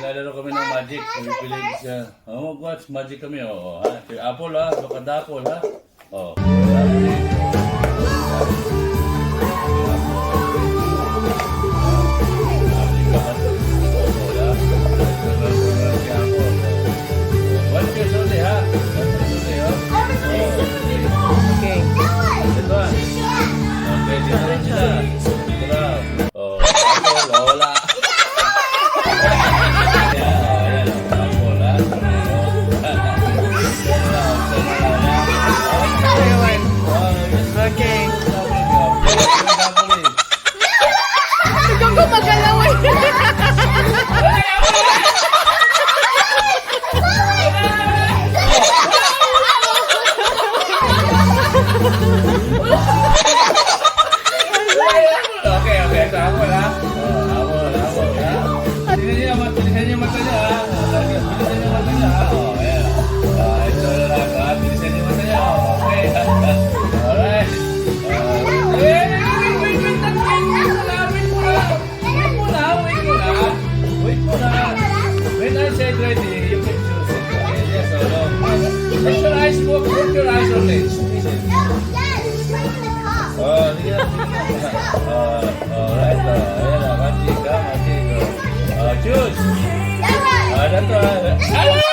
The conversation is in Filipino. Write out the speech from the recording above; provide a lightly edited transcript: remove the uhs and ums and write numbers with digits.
Lalaro kami ng magic. Pagpipili siya. Oh, mag-watch magic kami. Oh, ha? Apple ha. Baka apple ha. Oh. Close your eyes, close your eyes only. Oh, sige. Alright. Ayan na, magic. Choose. Dato.